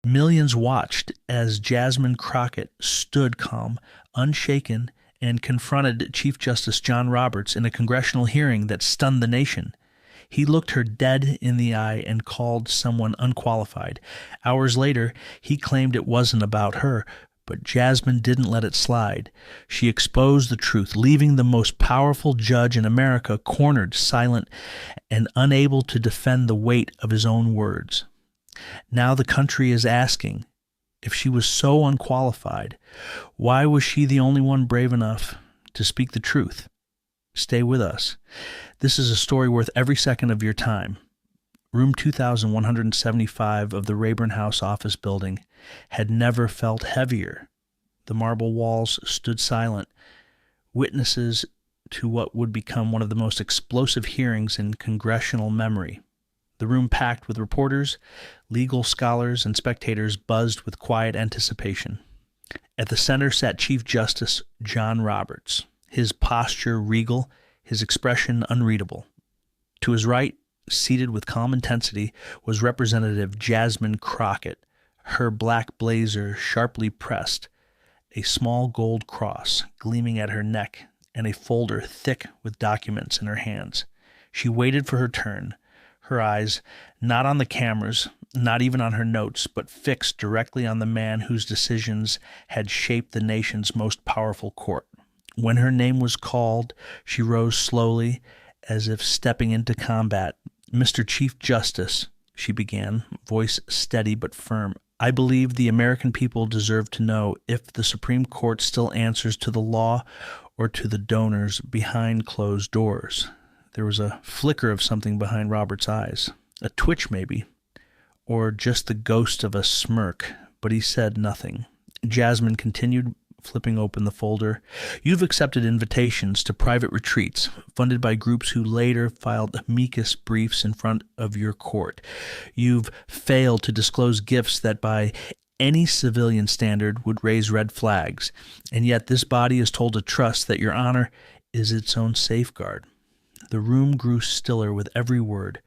Millions watched as Jasmine Crockett stood calm, unshaken, and confronted Chief Justice John Roberts in a congressional hearing that stunned the nation. He looked her dead in the eye and called someone unqualified. Hours later, he claimed it wasn't about her, but Jasmine didn't let it slide. She exposed the truth, leaving the most powerful judge in America cornered, silent, and unable to defend the weight of his own words. Now the country is asking, if she was so unqualified, why was she the only one brave enough to speak the truth? Stay with us. This is a story worth every second of your time. Room 2175 of the Rayburn House office building had never felt heavier. The marble walls stood silent, witnesses to what would become one of the most explosive hearings in congressional memory. The room packed with reporters, legal scholars, and spectators buzzed with quiet anticipation. At the center sat Chief Justice John Roberts, his posture regal, his expression unreadable. To his right, seated with calm intensity, was Representative Jasmine Crockett, her black blazer sharply pressed, a small gold cross gleaming at her neck, and a folder thick with documents in her hands. She waited for her turn, her eyes not on the cameras, not even on her notes, but fixed directly on the man whose decisions had shaped the nation's most powerful court. When her name was called, she rose slowly, as if stepping into combat. "Mr. Chief Justice," she began, voice steady but firm, "I believe the American people deserve to know if the Supreme Court still answers to the law or to the donors behind closed doors." There was a flicker of something behind Robert's eyes, a twitch maybe, or just the ghost of a smirk, but he said nothing. Jasmine continued, flipping open the folder. "You've accepted invitations to private retreats funded by groups who later filed amicus briefs in front of your court. You've failed to disclose gifts that by any civilian standard would raise red flags, and yet this body is told to trust that your honor is its own safeguard." The room grew stiller with every word.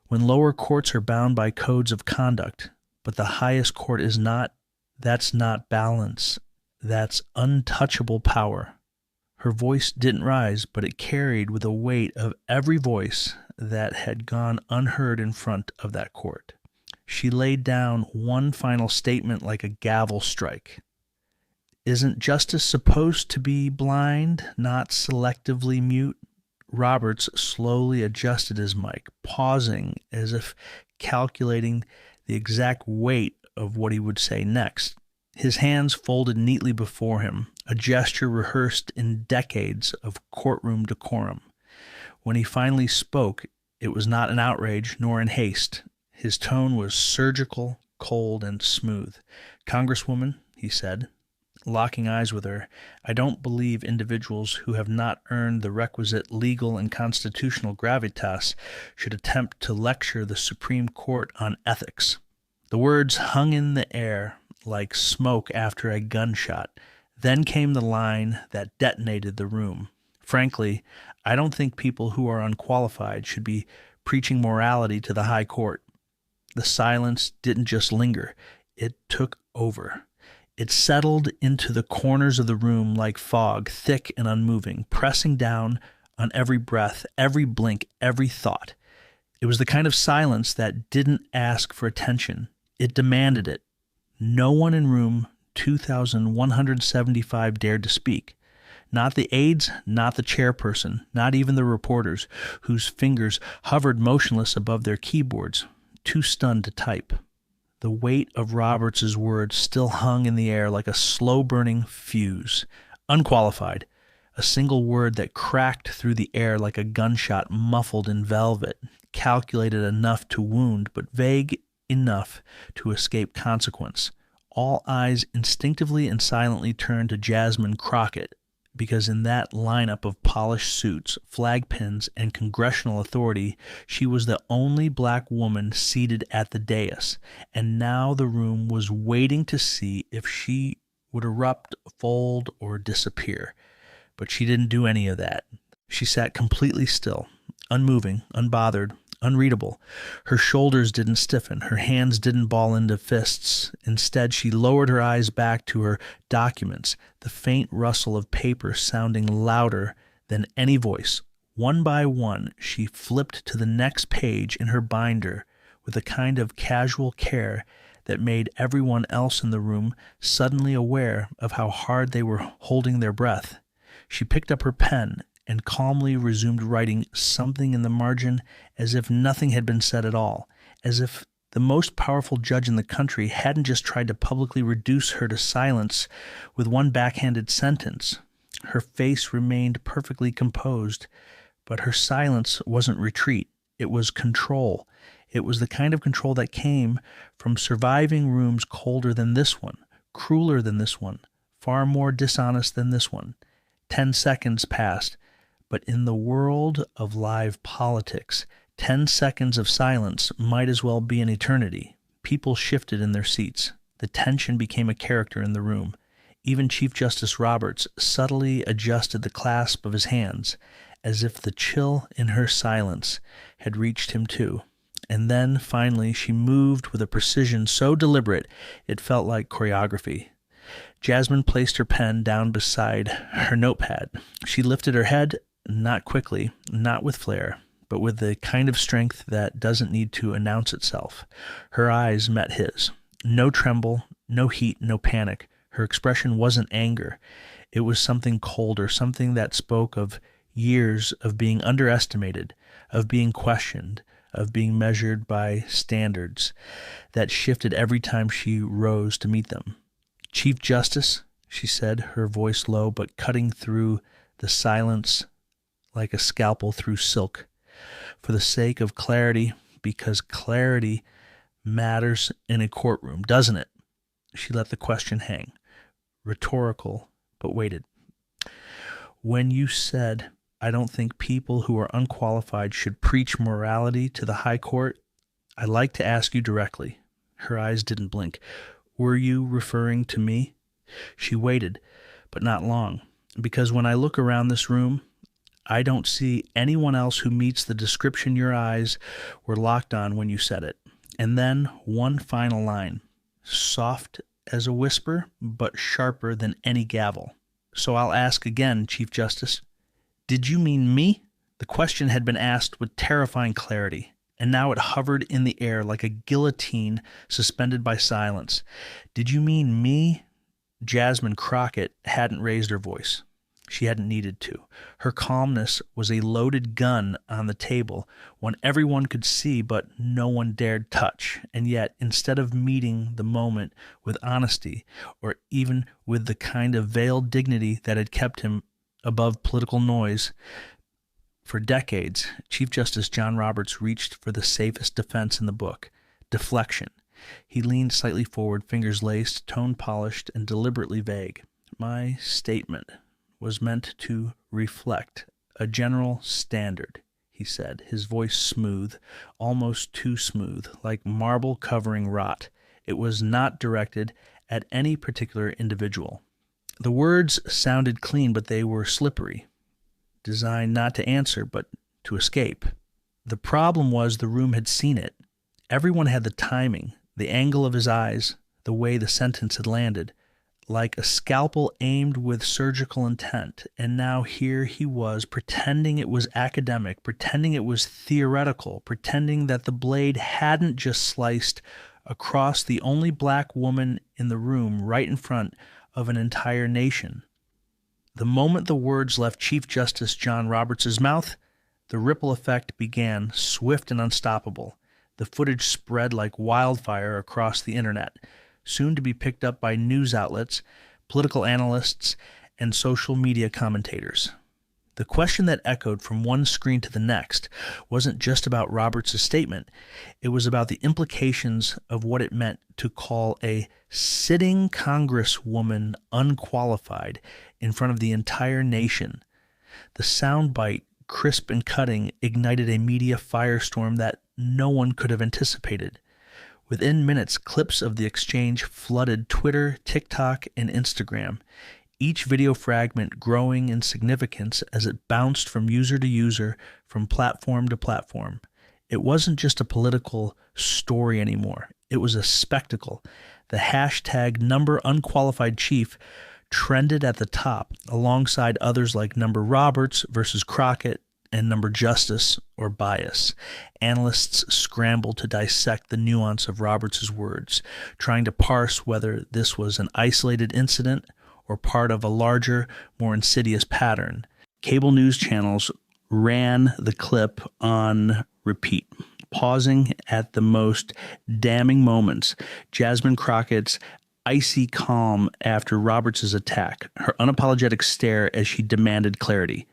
When lower courts are bound by codes of conduct, but the highest court is not, that's not balance. That's untouchable power. Her voice didn't rise, but it carried with a weight of every voice that had gone unheard in front of that court. She laid down one final statement like a gavel strike. "Isn't justice supposed to be blind, not selectively mute?" Roberts slowly adjusted his mic, pausing as if calculating the exact weight of what he would say next. His hands folded neatly before him, a gesture rehearsed in decades of courtroom decorum. When he finally spoke, it was not in outrage nor in haste. His tone was surgical, cold, and smooth. "Congresswoman," he said, locking eyes with her, "I don't believe individuals who have not earned the requisite legal and constitutional gravitas should attempt to lecture the Supreme Court on ethics." The words hung in the air like smoke after a gunshot. Then came the line that detonated the room. "Frankly, I don't think people who are unqualified should be preaching morality to the high court." The silence didn't just linger, it took over. It settled into the corners of the room like fog, thick and unmoving, pressing down on every breath, every blink, every thought. It was the kind of silence that didn't ask for attention. It demanded it. No one in room 2175 dared to speak. Not the aides, not the chairperson, not even the reporters, whose fingers hovered motionless above their keyboards, too stunned to type. The weight of Roberts's words still hung in the air like a slow-burning fuse. Unqualified, a single word that cracked through the air like a gunshot muffled in velvet, calculated enough to wound, but vague enough to escape consequence. All eyes instinctively and silently turned to Jasmine Crockett, because in that lineup of polished suits, flag pins, and congressional authority, she was the only black woman seated at the dais, and now the room was waiting to see if she would erupt, fold, or disappear. But she didn't do any of that. She sat completely still, unmoving, unbothered, unreadable. Her shoulders didn't stiffen. Her hands didn't ball into fists. Instead, she lowered her eyes back to her documents, the faint rustle of paper sounding louder than any voice. One by one, she flipped to the next page in her binder with a kind of casual care that made everyone else in the room suddenly aware of how hard they were holding their breath. She picked up her pen and calmly resumed writing something in the margin as if nothing had been said at all, as if the most powerful judge in the country hadn't just tried to publicly reduce her to silence with one backhanded sentence. Her face remained perfectly composed, but her silence wasn't retreat. It was control. It was the kind of control that came from surviving rooms colder than this one, crueler than this one, far more dishonest than this one. 10 seconds passed, but in the world of live politics, 10 seconds of silence might as well be an eternity. People shifted in their seats. The tension became a character in the room. Even Chief Justice Roberts subtly adjusted the clasp of his hands, as if the chill in her silence had reached him too. And then, finally, she moved with a precision so deliberate it felt like choreography. Jasmine placed her pen down beside her notepad. She lifted her head, not quickly, not with flair, but with the kind of strength that doesn't need to announce itself. Her eyes met his. No tremble, no heat, no panic. Her expression wasn't anger. It was something colder, something that spoke of years of being underestimated, of being questioned, of being measured by standards that shifted every time she rose to meet them. "Chief Justice," she said, her voice low but cutting through the silence like a scalpel through silk. "For the sake of clarity, because clarity matters in a courtroom, doesn't it?" She let the question hang, rhetorical, but waited. "When you said, 'I don't think people who are unqualified should preach morality to the high court,' I'd like to ask you directly." Her eyes didn't blink. "Were you referring to me?" She waited, but not long, "because when I look around this room, I don't see anyone else who meets the description your eyes were locked on when you said it." And then one final line, soft as a whisper, but sharper than any gavel. "So I'll ask again, Chief Justice. Did you mean me?" The question had been asked with terrifying clarity, and now it hovered in the air like a guillotine suspended by silence. "Did you mean me?" Jasmine Crockett hadn't raised her voice. She hadn't needed to. Her calmness was a loaded gun on the table, one everyone could see but no one dared touch. And yet, instead of meeting the moment with honesty, or even with the kind of veiled dignity that had kept him above political noise for decades, Chief Justice John Roberts reached for the safest defense in the book: deflection. He leaned slightly forward, fingers laced, tone polished, and deliberately vague. "My statement was meant to reflect a general standard," he said, his voice smooth, almost too smooth, like marble covering rot. It was not directed at any particular individual. The words sounded clean, but they were slippery, designed not to answer, but to escape. The problem was the room had seen it. Everyone had the timing, the angle of his eyes, the way the sentence had landed, like a scalpel aimed with surgical intent. And now here he was, pretending it was academic, pretending it was theoretical, pretending that the blade hadn't just sliced across the only black woman in the room right in front of an entire nation. The moment the words left Chief Justice John Roberts' mouth, the ripple effect began, swift and unstoppable. The footage spread like wildfire across the internet, soon to be picked up by news outlets, political analysts, and social media commentators. The question that echoed from one screen to the next wasn't just about Roberts' statement. It was about the implications of what it meant to call a sitting congresswoman unqualified in front of the entire nation. The soundbite, crisp and cutting, ignited a media firestorm that no one could have anticipated. Within minutes, clips of the exchange flooded Twitter, TikTok, and Instagram, each video fragment growing in significance as it bounced from user to user, from platform to platform. It wasn't just a political story anymore. It was a spectacle. The hashtag number unqualified chief trended at the top alongside others like number Roberts versus Crockett and number justice or bias. Analysts scrambled to dissect the nuance of Roberts' words, trying to parse whether this was an isolated incident or part of a larger, more insidious pattern. Cable news channels ran the clip on repeat, pausing at the most damning moments. Jasmine Crockett's icy calm after Roberts' attack, her unapologetic stare as she demanded clarity.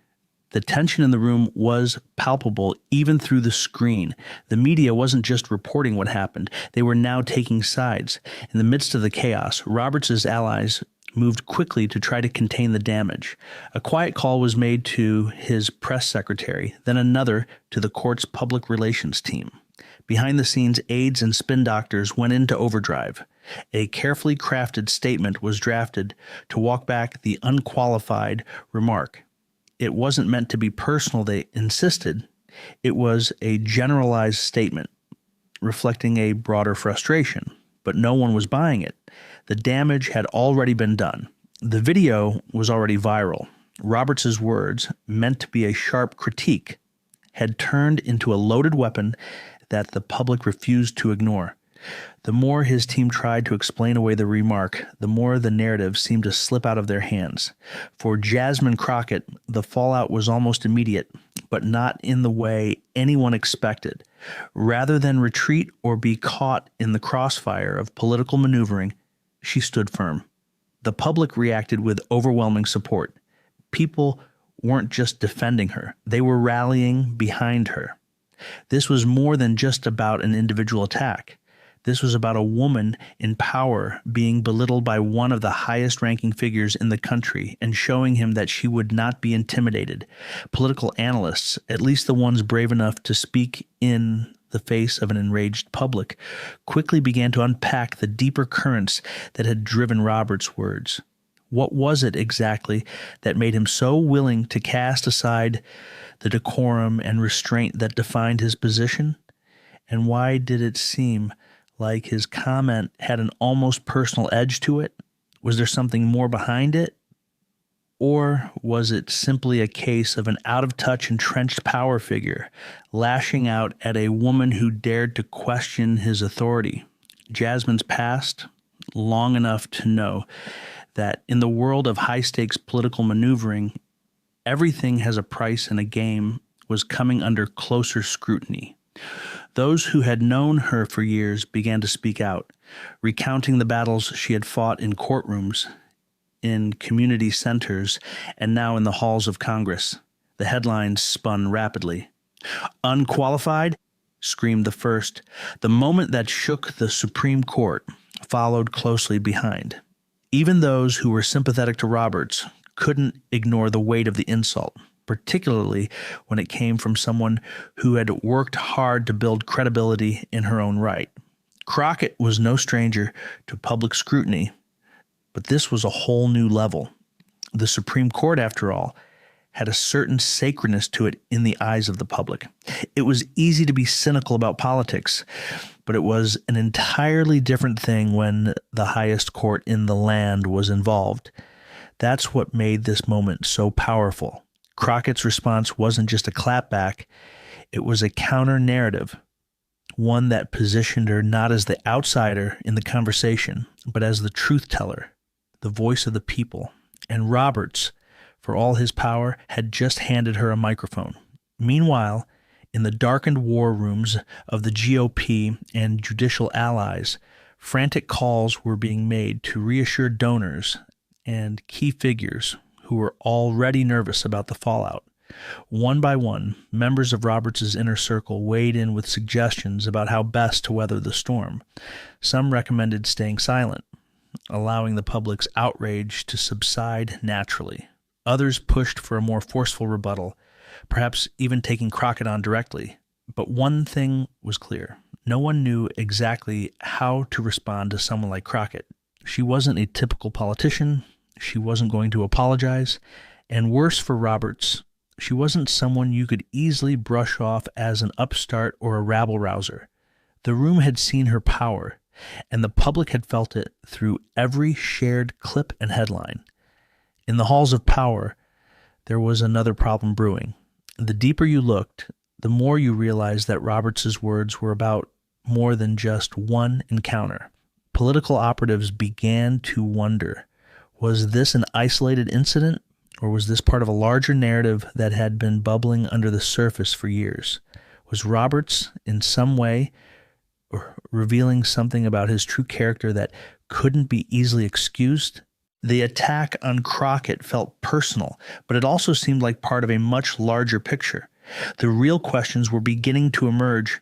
The tension in the room was palpable even through the screen. The media wasn't just reporting what happened. They were now taking sides. In the midst of the chaos, Roberts' allies moved quickly to try to contain the damage. A quiet call was made to his press secretary, then another to the court's public relations team. Behind the scenes, aides and spin doctors went into overdrive. A carefully crafted statement was drafted to walk back the unqualified remark. It wasn't meant to be personal, they insisted. It was a generalized statement reflecting a broader frustration, but no one was buying it. The damage had already been done. The video was already viral. Roberts' words, meant to be a sharp critique, had turned into a loaded weapon that the public refused to ignore. The more his team tried to explain away the remark, the more the narrative seemed to slip out of their hands. For Jasmine Crockett, the fallout was almost immediate, but not in the way anyone expected. Rather than retreat or be caught in the crossfire of political maneuvering, she stood firm. The public reacted with overwhelming support. People weren't just defending her, they were rallying behind her. This was more than just about an individual attack. This was about a woman in power being belittled by one of the highest-ranking figures in the country and showing him that she would not be intimidated. Political analysts, at least the ones brave enough to speak in the face of an enraged public, quickly began to unpack the deeper currents that had driven Roberts' words. What was it exactly that made him so willing to cast aside the decorum and restraint that defined his position? And why did it seem like his comment had an almost personal edge to it? Was there something more behind it? Or was it simply a case of an out-of-touch, entrenched power figure lashing out at a woman who dared to question his authority? Jasmine's passed long enough to know that in the world of high-stakes political maneuvering, everything has a price and a game was coming under closer scrutiny. Those who had known her for years began to speak out, recounting the battles she had fought in courtrooms, in community centers, and now in the halls of Congress. The headlines spun rapidly. "Unqualified?" screamed the first. The moment that shook the Supreme Court followed closely behind. Even those who were sympathetic to Roberts couldn't ignore the weight of the insult, particularly when it came from someone who had worked hard to build credibility in her own right. Crockett was no stranger to public scrutiny, but this was a whole new level. The Supreme Court, after all, had a certain sacredness to it in the eyes of the public. It was easy to be cynical about politics, but it was an entirely different thing when the highest court in the land was involved. That's what made this moment so powerful. Crockett's response wasn't just a clapback, it was a counter-narrative, one that positioned her not as the outsider in the conversation, but as the truth-teller, the voice of the people. And Roberts, for all his power, had just handed her a microphone. Meanwhile, in the darkened war rooms of the GOP and judicial allies, frantic calls were being made to reassure donors and key figures who were already nervous about the fallout. One by one, members of Roberts' inner circle weighed in with suggestions about how best to weather the storm. Some recommended staying silent, allowing the public's outrage to subside naturally. Others pushed for a more forceful rebuttal, perhaps even taking Crockett on directly. But one thing was clear. No one knew exactly how to respond to someone like Crockett. She wasn't a typical politician. She wasn't going to apologize. And worse for Roberts, She wasn't someone you could easily brush off as an upstart or a rabble-rouser. The room had seen her power, and the public had felt it through every shared clip and headline. In the halls of power, there was another problem brewing. The deeper you looked, the more you realized that Roberts' words were about more than just one encounter. Political operatives began to wonder, was this an isolated incident, or was this part of a larger narrative that had been bubbling under the surface for years? Was Roberts in some way revealing something about his true character that couldn't be easily excused? The attack on Crockett felt personal, but it also seemed like part of a much larger picture. The real questions were beginning to emerge.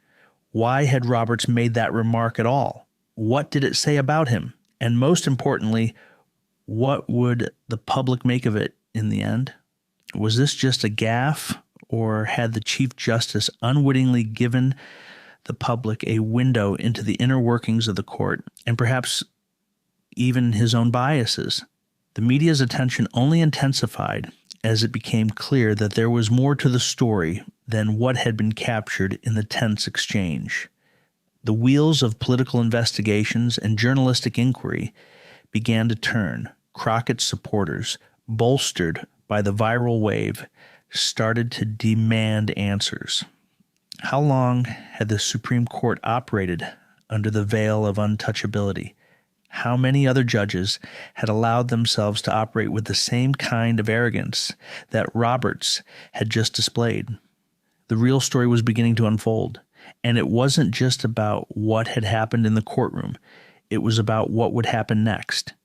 Why had Roberts made that remark at all? What did it say about him? And most importantly, what would the public make of it in the end? Was this just a gaffe, or had the Chief Justice unwittingly given the public a window into the inner workings of the court, and perhaps even his own biases? The media's attention only intensified as it became clear that there was more to the story than what had been captured in the tense exchange. The wheels of political investigations and journalistic inquiry began to turn. Crockett's supporters, bolstered by the viral wave, started to demand answers. How long had the Supreme Court operated under the veil of untouchability? How many other judges had allowed themselves to operate with the same kind of arrogance that Roberts had just displayed? The real story was beginning to unfold, and it wasn't just about what had happened in the courtroom. It was about what would happen next,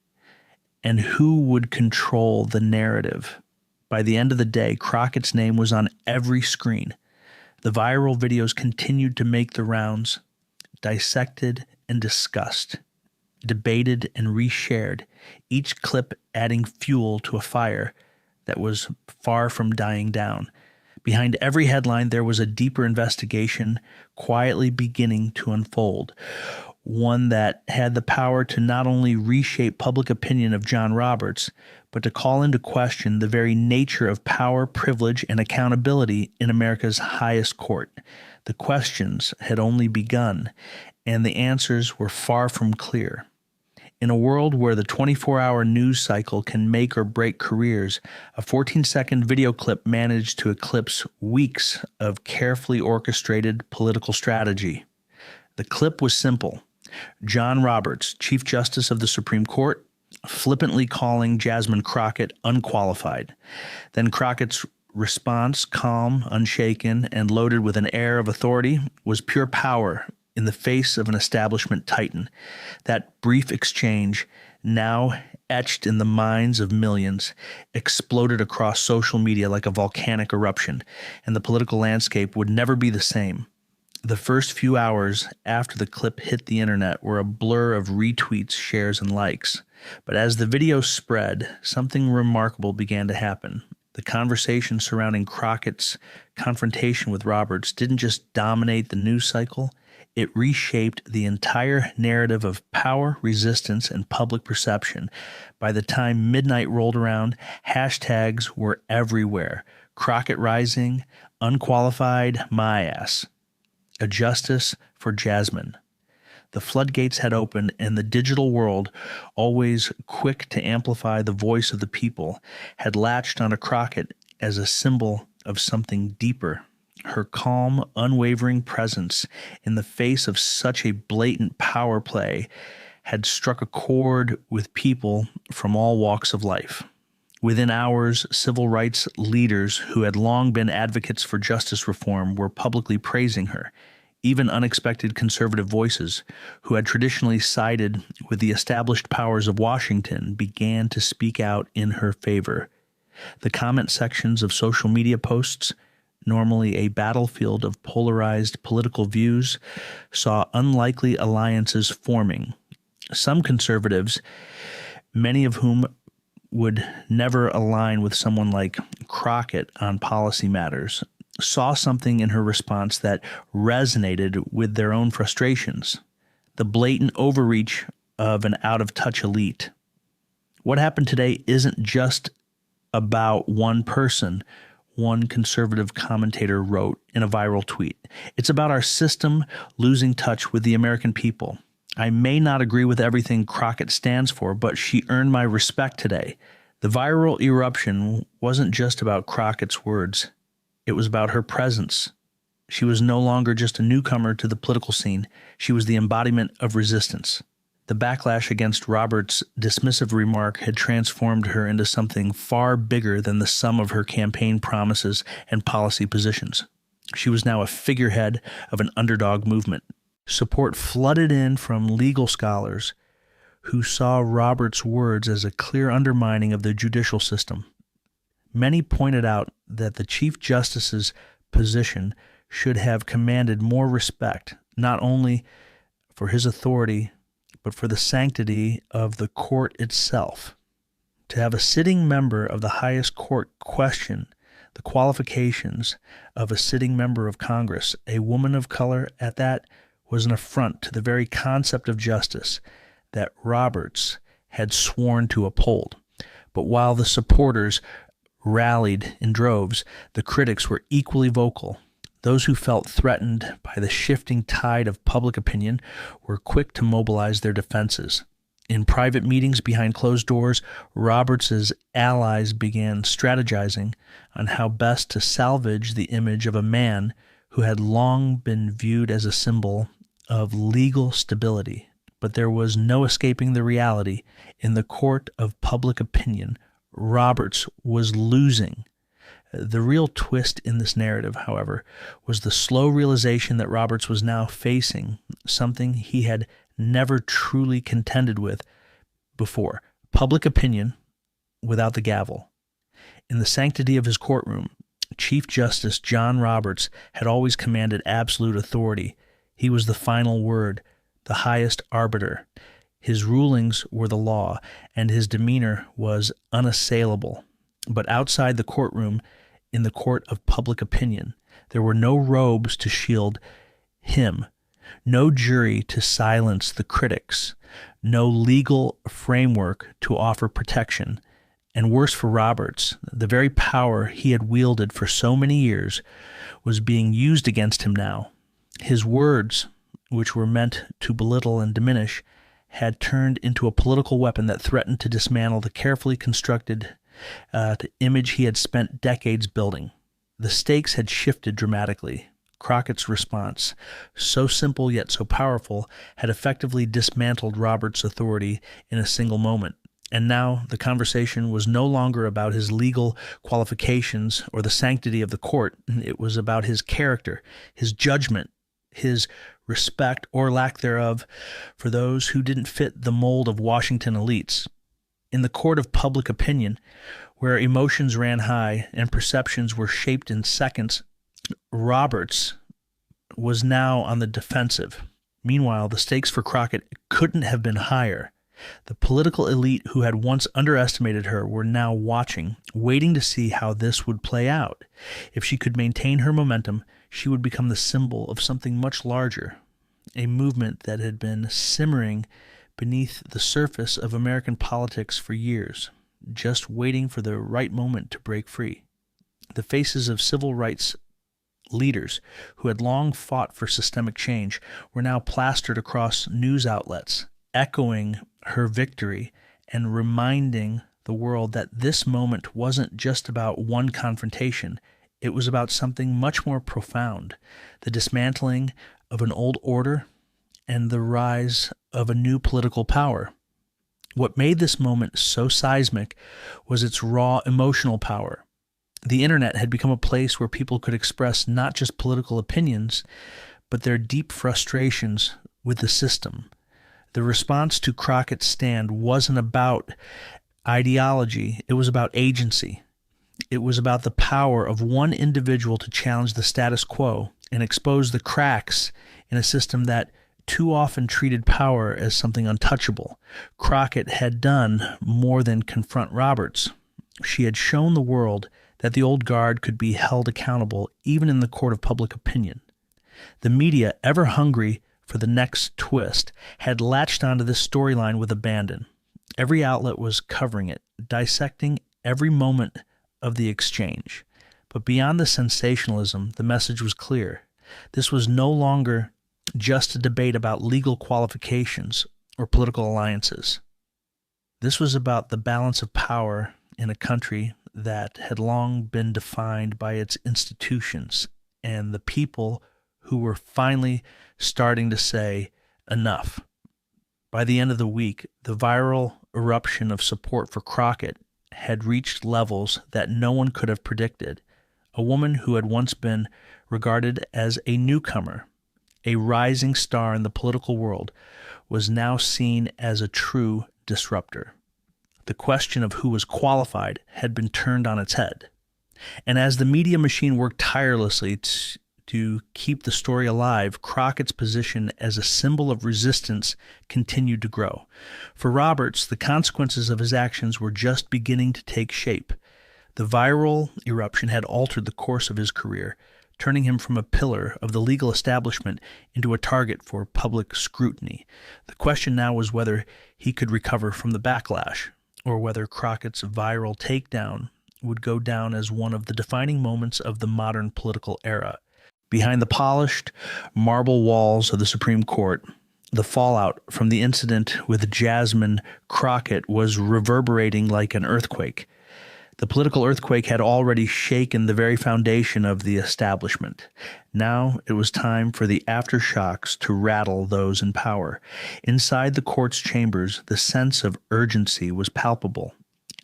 and who would control the narrative. By the end of the day, Crockett's name was on every screen. The viral videos continued to make the rounds, dissected and discussed, debated and reshared, each clip adding fuel to a fire that was far from dying down. Behind every headline, there was a deeper investigation quietly beginning to unfold, one that had the power to not only reshape public opinion of John Roberts, but to call into question the very nature of power, privilege, and accountability in America's highest court. The questions had only begun, and the answers were far from clear. In a world where the 24-hour news cycle can make or break careers, a 14-second video clip managed to eclipse weeks of carefully orchestrated political strategy. The clip was simple. John Roberts, Chief Justice of the Supreme Court, flippantly calling Jasmine Crockett unqualified. Then Crockett's response, calm, unshaken, and loaded with an air of authority, was pure power in the face of an establishment titan. That brief exchange, now etched in the minds of millions, exploded across social media like a volcanic eruption, and the political landscape would never be the same. The first few hours after the clip hit the internet were a blur of retweets, shares, and likes. But as the video spread, something remarkable began to happen. The conversation surrounding Crockett's confrontation with Roberts didn't just dominate the news cycle, it reshaped the entire narrative of power, resistance, and public perception. By the time midnight rolled around, hashtags were everywhere. Crockett rising, unqualified, my ass. A justice for Jasmine. The floodgates had opened, and the digital world, always quick to amplify the voice of the people, had latched onto Crockett as a symbol of something deeper. Her calm, unwavering presence in the face of such a blatant power play had struck a chord with people from all walks of life. Within hours, civil rights leaders who had long been advocates for justice reform were publicly praising her. Even unexpected conservative voices, who had traditionally sided with the established powers of Washington, began to speak out in her favor. The comment sections of social media posts, normally a battlefield of polarized political views, saw unlikely alliances forming. Some conservatives, many of whom would never align with someone like Crockett on policy matters, saw something in her response that resonated with their own frustrations. The blatant overreach of an out-of-touch elite. What happened today isn't just about one person, one conservative commentator wrote in a viral tweet. It's about our system losing touch with the American people. I may not agree with everything Crockett stands for, but she earned my respect today. The viral eruption wasn't just about Crockett's words. It was about her presence. She was no longer just a newcomer to the political scene. She was the embodiment of resistance. The backlash against Roberts' dismissive remark had transformed her into something far bigger than the sum of her campaign promises and policy positions. She was now a figurehead of an underdog movement. Support flooded in from legal scholars who saw Roberts' words as a clear undermining of the judicial system. Many pointed out that the Chief Justice's position should have commanded more respect, not only for his authority, but for the sanctity of the court itself. To have a sitting member of the highest court question the qualifications of a sitting member of Congress, a woman of color at that, was an affront to the very concept of justice that Roberts had sworn to uphold. But while the supporters rallied in droves, the critics were equally vocal. Those who felt threatened by the shifting tide of public opinion were quick to mobilize their defenses. In private meetings behind closed doors, Roberts's allies began strategizing on how best to salvage the image of a man who had long been viewed as a symbol of legal stability. But there was no escaping the reality. In the court of public opinion, Roberts was losing. The real twist in this narrative, however, was the slow realization that Roberts was now facing something he had never truly contended with before: public opinion without the gavel. In the sanctity of his courtroom, Chief Justice John Roberts had always commanded absolute authority. He was the final word, the highest arbiter. His rulings were the law, and his demeanor was unassailable. But outside the courtroom, in the court of public opinion, there were no robes to shield him, no jury to silence the critics, no legal framework to offer protection. And worse for Roberts, the very power he had wielded for so many years was being used against him now. His words, which were meant to belittle and diminish, had turned into a political weapon that threatened to dismantle the carefully constructed image he had spent decades building. The stakes had shifted dramatically. Crockett's response, so simple yet so powerful, had effectively dismantled Roberts' authority in a single moment. And now the conversation was no longer about his legal qualifications or the sanctity of the court. It was about his character, his judgment, his respect or lack thereof for those who didn't fit the mold of Washington elites. In the court of public opinion, where emotions ran high and perceptions were shaped in seconds, Roberts was now on the defensive. Meanwhile, the stakes for Crockett couldn't have been higher. The political elite who had once underestimated her were now watching, waiting to see how this would play out. If she could maintain her momentum, she would become the symbol of something much larger, a movement that had been simmering beneath the surface of American politics for years, just waiting for the right moment to break free. The faces of civil rights leaders who had long fought for systemic change were now plastered across news outlets, echoing her victory and reminding the world that this moment wasn't just about one confrontation. It was about something much more profound, the dismantling of an old order and the rise of a new political power. What made this moment so seismic was its raw emotional power. The internet had become a place where people could express not just political opinions, but their deep frustrations with the system. The response to Crockett's stand wasn't about ideology, it was about agency. It was about the power of one individual to challenge the status quo and expose the cracks in a system that too often treated power as something untouchable. Crockett had done more than confront Roberts. She had shown the world that the old guard could be held accountable even in the court of public opinion. The media, ever hungry for the next twist, had latched onto this storyline with abandon. Every outlet was covering it, dissecting every moment of the exchange. But beyond the sensationalism, the message was clear. This was no longer just a debate about legal qualifications or political alliances. This was about the balance of power in a country that had long been defined by its institutions and the people who were finally starting to say enough. By the end of the week, the viral eruption of support for Crockett had reached levels that no one could have predicted. A woman who had once been regarded as a newcomer, a rising star in the political world, was now seen as a true disruptor. The question of who was qualified had been turned on its head. And as the media machine worked tirelessly to keep the story alive, Crockett's position as a symbol of resistance continued to grow. For Roberts, the consequences of his actions were just beginning to take shape. The viral eruption had altered the course of his career, turning him from a pillar of the legal establishment into a target for public scrutiny. The question now was whether he could recover from the backlash, or whether Crockett's viral takedown would go down as one of the defining moments of the modern political era. Behind the polished marble walls of the Supreme Court, the fallout from the incident with Jasmine Crockett was reverberating like an earthquake. The political earthquake had already shaken the very foundation of the establishment. Now it was time for the aftershocks to rattle those in power. Inside the court's chambers, the sense of urgency was palpable.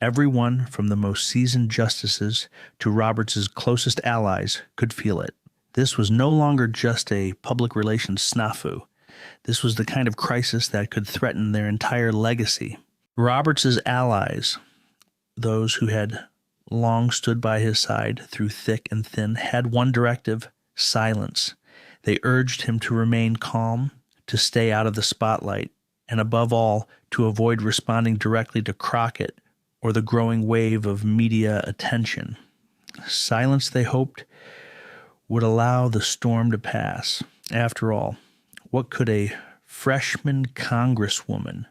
Everyone, from the most seasoned justices to Roberts's closest allies, could feel it. This was no longer just a public relations snafu. This was the kind of crisis that could threaten their entire legacy. Roberts's allies, those who had long stood by his side through thick and thin, had one directive: silence. They urged him to remain calm, to stay out of the spotlight, and above all, to avoid responding directly to Crockett or the growing wave of media attention. Silence, they hoped, would allow the storm to pass. After all, what could a freshman congresswoman,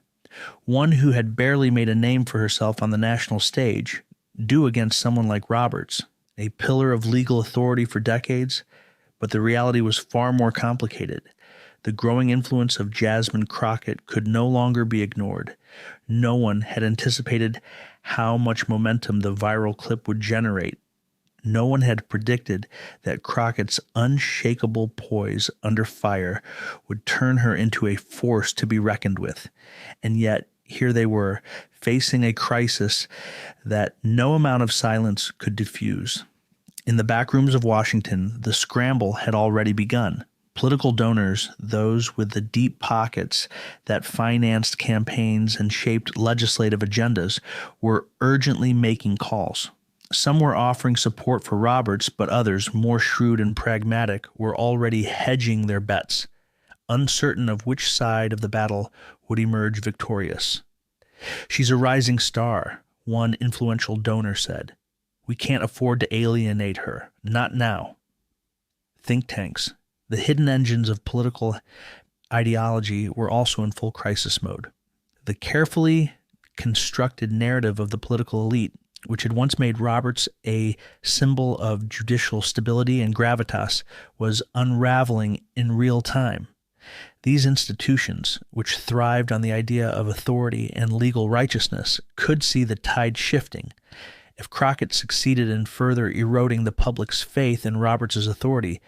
one who had barely made a name for herself on the national stage, do against someone like Roberts, a pillar of legal authority for decades? But the reality was far more complicated. The growing influence of Jasmine Crockett could no longer be ignored. No one had anticipated how much momentum the viral clip would generate. No one had predicted that Crockett's unshakable poise under fire would turn her into a force to be reckoned with. And yet, here they were, facing a crisis that no amount of silence could diffuse. In the back rooms of Washington, the scramble had already begun. Political donors, those with the deep pockets that financed campaigns and shaped legislative agendas, were urgently making calls. Some were offering support for Roberts, but others, more shrewd and pragmatic, were already hedging their bets, uncertain of which side of the battle would emerge victorious. "She's a rising star," one influential donor said. "We can't afford to alienate her. Not now." Think tanks, the hidden engines of political ideology, were also in full crisis mode. The carefully constructed narrative of the political elite, which had once made Roberts a symbol of judicial stability and gravitas, was unraveling in real time. These institutions, which thrived on the idea of authority and legal righteousness, could see the tide shifting. If Crockett succeeded in further eroding the public's faith in Roberts's authority,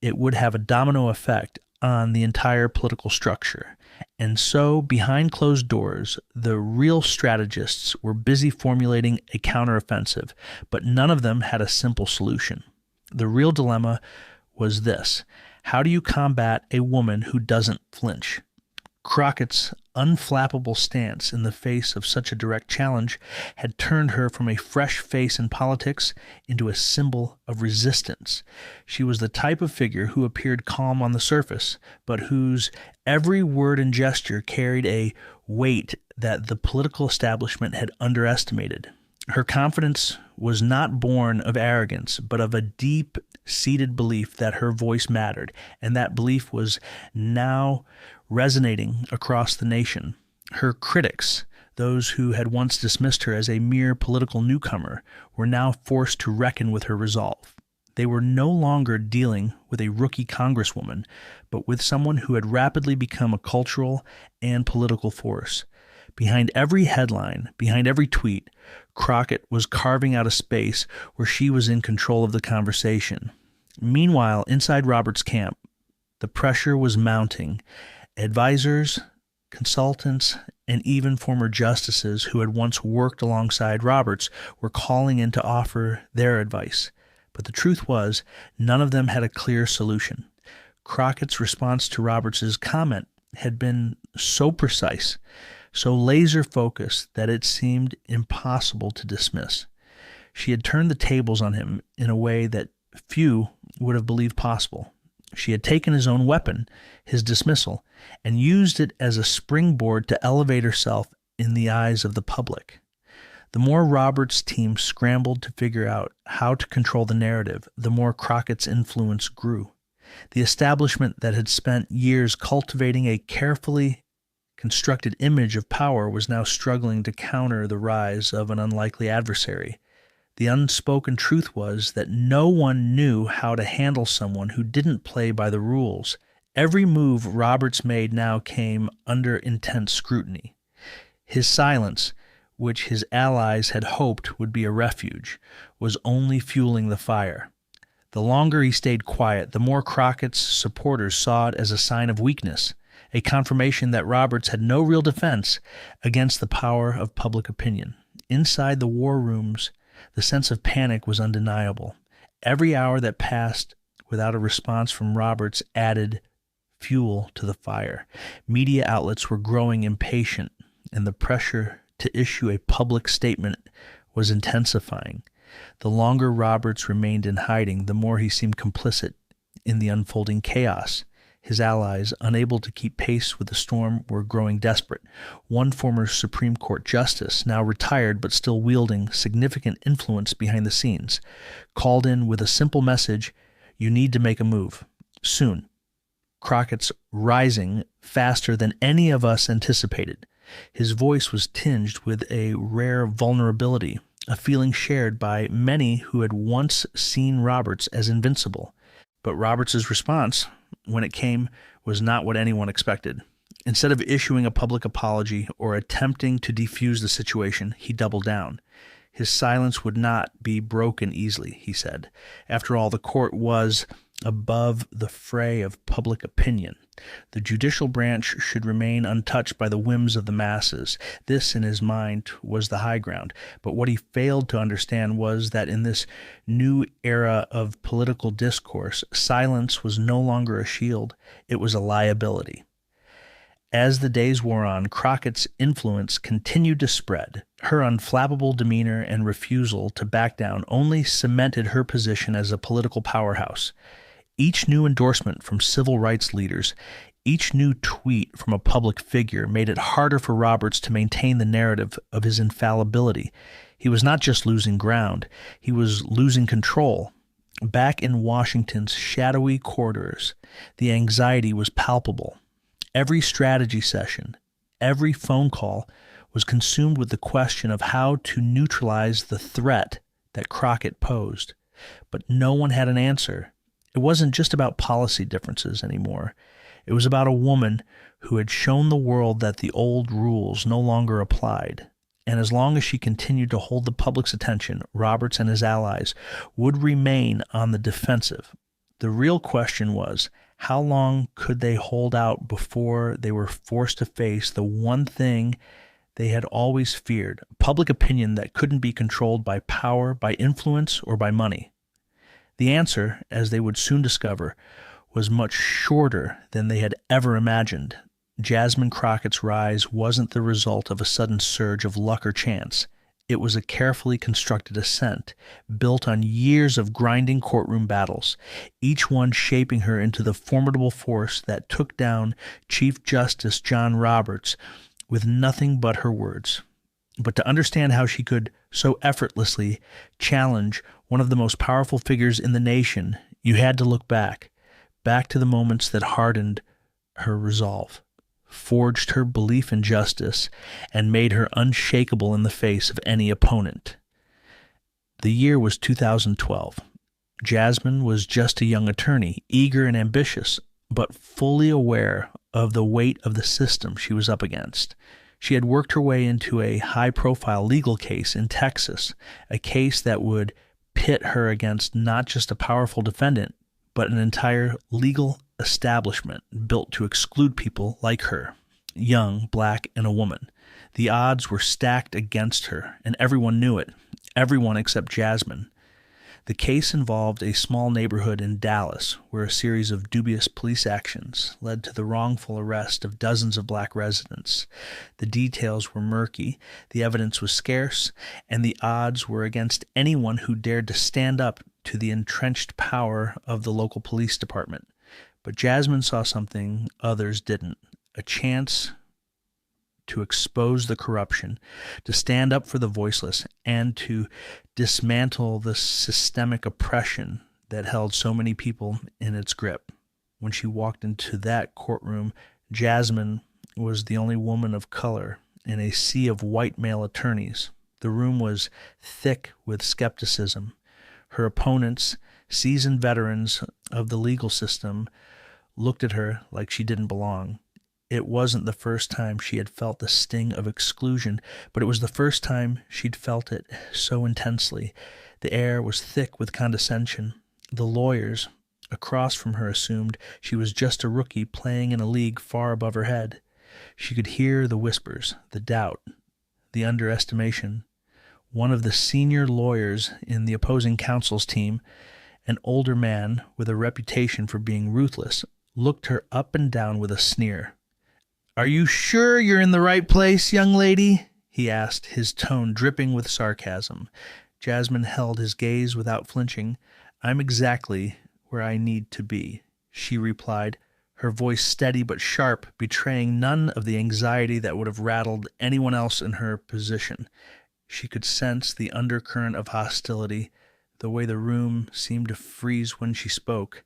it would have a domino effect on the entire political structure. And so, behind closed doors, the real strategists were busy formulating a counteroffensive, but none of them had a simple solution. The real dilemma was this: how do you combat a woman who doesn't flinch? Crockett's unflappable stance in the face of such a direct challenge had turned her from a fresh face in politics into a symbol of resistance. She was the type of figure who appeared calm on the surface, but whose every word and gesture carried a weight that the political establishment had underestimated. Her confidence was not born of arrogance, but of a deep-seated belief that her voice mattered, and that belief was now resonating across the nation. Her critics, Those who had once dismissed her as a mere political newcomer were now forced to reckon with her resolve. They were no longer dealing with a rookie congresswoman, but with someone who had rapidly become a cultural and political force. Behind every headline, behind every tweet, Crockett was carving out a space where she was in control of the conversation. Meanwhile, inside Roberts' camp, the pressure was mounting. Advisors, consultants, and even former justices who had once worked alongside Roberts were calling in to offer their advice. But the truth was, none of them had a clear solution. Crockett's response to Roberts' comment had been so precise, so laser-focused that it seemed impossible to dismiss. She had turned the tables on him in a way that few would have believed possible. She had taken his own weapon, his dismissal, and used it as a springboard to elevate herself in the eyes of the public. The more Roberts' team scrambled to figure out how to control the narrative, the more Crockett's influence grew. The establishment that had spent years cultivating a carefully constructed image of power was now struggling to counter the rise of an unlikely adversary. The unspoken truth was that no one knew how to handle someone who didn't play by the rules. Every move Roberts made now came under intense scrutiny. His silence, which his allies had hoped would be a refuge, was only fueling the fire. The longer he stayed quiet, the more Crockett's supporters saw it as a sign of weakness, a confirmation that Roberts had no real defense against the power of public opinion. Inside the war rooms, the sense of panic was undeniable. Every hour that passed without a response from Roberts added fuel to the fire. Media outlets were growing impatient, and the pressure to issue a public statement was intensifying. The longer Roberts remained in hiding, the more he seemed complicit in the unfolding chaos. His allies, unable to keep pace with the storm, were growing desperate. One former Supreme Court justice, now retired but still wielding significant influence behind the scenes, called in with a simple message: "You need to make a move. Soon." Crockett's rising faster than any of us anticipated. His voice was tinged with a rare vulnerability, a feeling shared by many who had once seen Roberts as invincible. But Roberts's response, when it came, was not what anyone expected. Instead of issuing a public apology or attempting to defuse the situation, he doubled down. His silence would not be broken easily, he said. After all, the court was above the fray of public opinion. The judicial branch should remain untouched by the whims of the masses. This, in his mind, was the high ground. But what he failed to understand was that in this new era of political discourse, silence was no longer a shield. It was a liability. As the days wore on, Crockett's influence continued to spread. Her unflappable demeanor and refusal to back down only cemented her position as a political powerhouse. Each new endorsement from civil rights leaders, each new tweet from a public figure made it harder for Roberts to maintain the narrative of his infallibility. He was not just losing ground, he was losing control. Back in Washington's shadowy corridors, the anxiety was palpable. Every strategy session, every phone call was consumed with the question of how to neutralize the threat that Crockett posed. But no one had an answer. It wasn't just about policy differences anymore. It was about a woman who had shown the world that the old rules no longer applied. And as long as she continued to hold the public's attention, Roberts and his allies would remain on the defensive. The real question was, how long could they hold out before they were forced to face the one thing they had always feared, public opinion that couldn't be controlled by power, by influence, or by money? The answer, as they would soon discover, was much shorter than they had ever imagined. Jasmine Crockett's rise wasn't the result of a sudden surge of luck or chance. It was a carefully constructed ascent, built on years of grinding courtroom battles, each one shaping her into the formidable force that took down Chief Justice John Roberts with nothing but her words. But to understand how she could so effortlessly challenge one of the most powerful figures in the nation, you had to look back to the moments that hardened her resolve. forged her belief in justice, and made her unshakable in the face of any opponent. The year was 2012. Jasmine was just a young attorney, eager and ambitious, but fully aware of the weight of the system she was up against. She had worked her way into a high-profile legal case in Texas, a case that would pit her against not just a powerful defendant, but an entire legal establishment built to exclude people like her, young, black, and a woman. The odds were stacked against her, and everyone knew it, everyone except Jasmine. The case involved a small neighborhood in Dallas where a series of dubious police actions led to the wrongful arrest of dozens of black residents. The details were murky, the evidence was scarce, and the odds were against anyone who dared to stand up to the entrenched power of the local police department. But Jasmine saw something others didn't, a chance to expose the corruption, to stand up for the voiceless, and to dismantle the systemic oppression that held so many people in its grip. When she walked into that courtroom, Jasmine was the only woman of color in a sea of white male attorneys. The room was thick with skepticism. Her opponents, seasoned veterans of the legal system, looked at her like she didn't belong. It wasn't the first time she had felt the sting of exclusion, but it was the first time she'd felt it so intensely. The air was thick with condescension. The lawyers across from her assumed she was just a rookie playing in a league far above her head. She could hear the whispers, the doubt, the underestimation. One of the senior lawyers in the opposing counsel's team, an older man with a reputation for being ruthless, looked her up and down with a sneer. "Are you sure you're in the right place, young lady?" he asked, his tone dripping with sarcasm. Jasmine held his gaze without flinching. "I'm exactly where I need to be," she replied, her voice steady but sharp, betraying none of the anxiety that would have rattled anyone else in her position. She could sense the undercurrent of hostility, the way the room seemed to freeze when she spoke,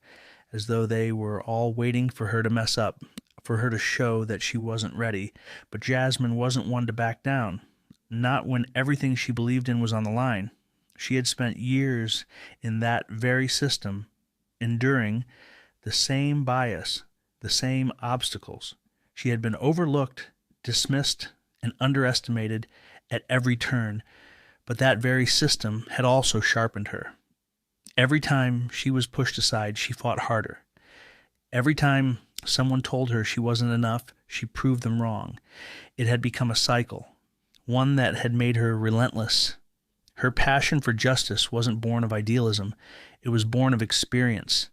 as though they were all waiting for her to mess up, for her to show that she wasn't ready. But Jasmine wasn't one to back down, not when everything she believed in was on the line. She had spent years in that very system, enduring the same bias, the same obstacles. She had been overlooked, dismissed, and underestimated at every turn, but that very system had also sharpened her. Every time she was pushed aside, she fought harder. Every time someone told her she wasn't enough, she proved them wrong. It had become a cycle, one that had made her relentless. Her passion for justice wasn't born of idealism. It was born of experience.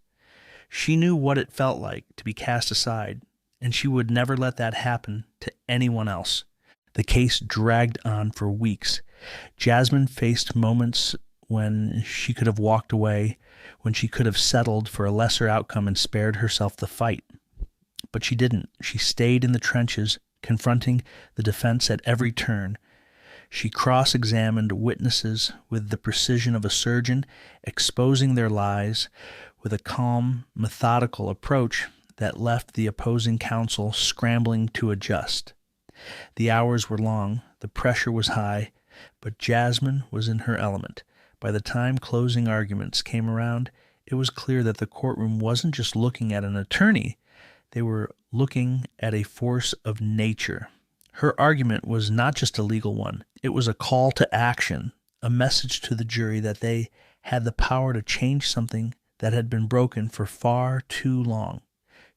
She knew what it felt like to be cast aside, and she would never let that happen to anyone else. The case dragged on for weeks. Jasmine faced moments when she could have walked away, when she could have settled for a lesser outcome and spared herself the fight. But she didn't. She stayed in the trenches, confronting the defense at every turn. She cross-examined witnesses with the precision of a surgeon, exposing their lies with a calm, methodical approach that left the opposing counsel scrambling to adjust. The hours were long, the pressure was high, but Jasmine was in her element. By the time closing arguments came around, it was clear that the courtroom wasn't just looking at an attorney. They were looking at a force of nature. Her argument was not just a legal one. It was a call to action, a message to the jury that they had the power to change something that had been broken for far too long.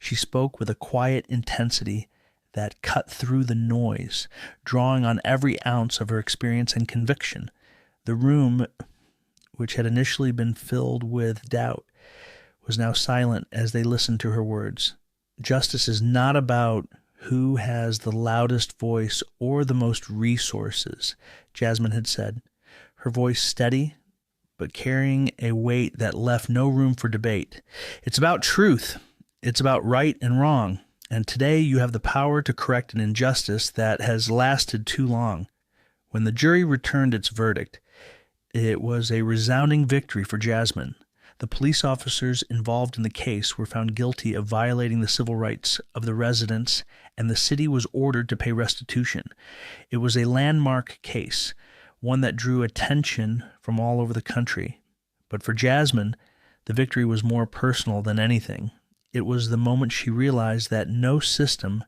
She spoke with a quiet intensity that cut through the noise, drawing on every ounce of her experience and conviction. The room, which had initially been filled with doubt, was now silent as they listened to her words. Justice is not about who has the loudest voice or the most resources, Jasmine had said, her voice steady, but carrying a weight that left no room for debate. It's about truth. It's about right and wrong. And today you have the power to correct an injustice that has lasted too long. When the jury returned its verdict, it was a resounding victory for Jasmine. The police officers involved in the case were found guilty of violating the civil rights of the residents, and the city was ordered to pay restitution. It was a landmark case, one that drew attention from all over the country. But for Jasmine, the victory was more personal than anything. It was the moment she realized that no system,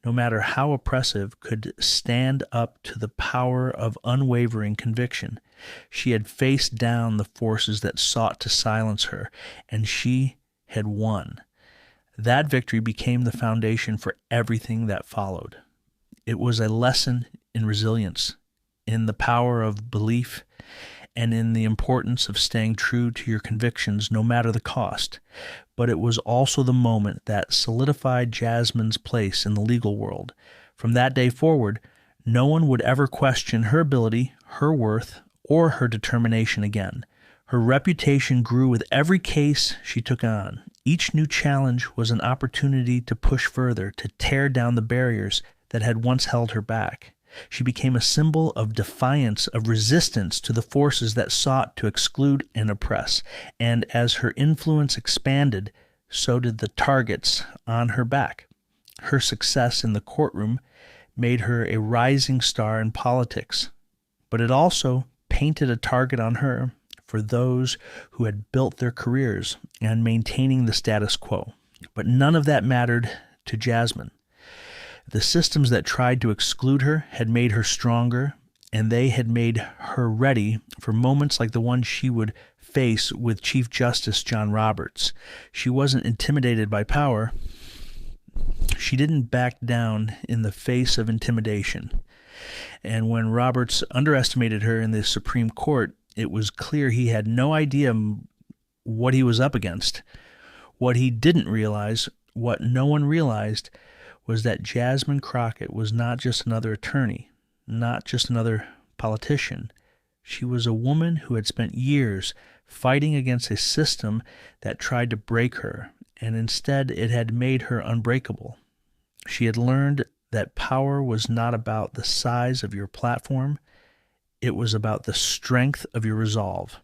no matter how oppressive, could stand up to the power of unwavering conviction. She had faced down the forces that sought to silence her, and she had won. That victory became the foundation for everything that followed. It was a lesson in resilience, in the power of belief, and in the importance of staying true to your convictions no matter the cost. But it was also the moment that solidified Jasmine's place in the legal world. From that day forward, no one would ever question her ability, her worth, or her determination again. Her reputation grew with every case she took on. Each new challenge was an opportunity to push further, to tear down the barriers that had once held her back. She became a symbol of defiance, of resistance to the forces that sought to exclude and oppress. And as her influence expanded, so did the targets on her back. Her success in the courtroom made her a rising star in politics, but it also painted a target on her for those who had built their careers and maintaining the status quo. But none of that mattered to Jasmine. The systems that tried to exclude her had made her stronger, and they had made her ready for moments like the one she would face with Chief Justice John Roberts. She wasn't intimidated by power. She didn't back down in the face of intimidation. And when Roberts underestimated her in the Supreme Court, it was clear he had no idea what he was up against. What he didn't realize, what no one realized, was that Jasmine Crockett was not just another attorney, not just another politician. She was a woman who had spent years fighting against a system that tried to break her, and instead it had made her unbreakable. She had learned that power was not about the size of your platform, it was about the strength of your resolve.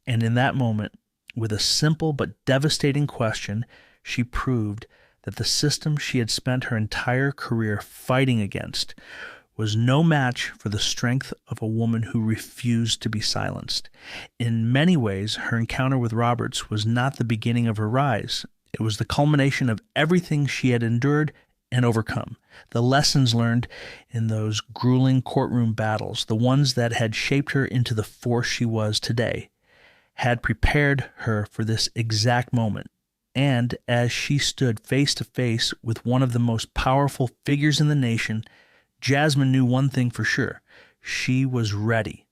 And in that moment, with a simple but devastating question, she proved that the system she had spent her entire career fighting against was no match for the strength of a woman who refused to be silenced. In many ways, her encounter with Roberts was not the beginning of her rise. It was the culmination of everything she had endured and overcome. The lessons learned in those grueling courtroom battles, the ones that had shaped her into the force she was today, had prepared her for this exact moment. And as she stood face to face with one of the most powerful figures in the nation, Jasmine knew one thing for sure. She was ready.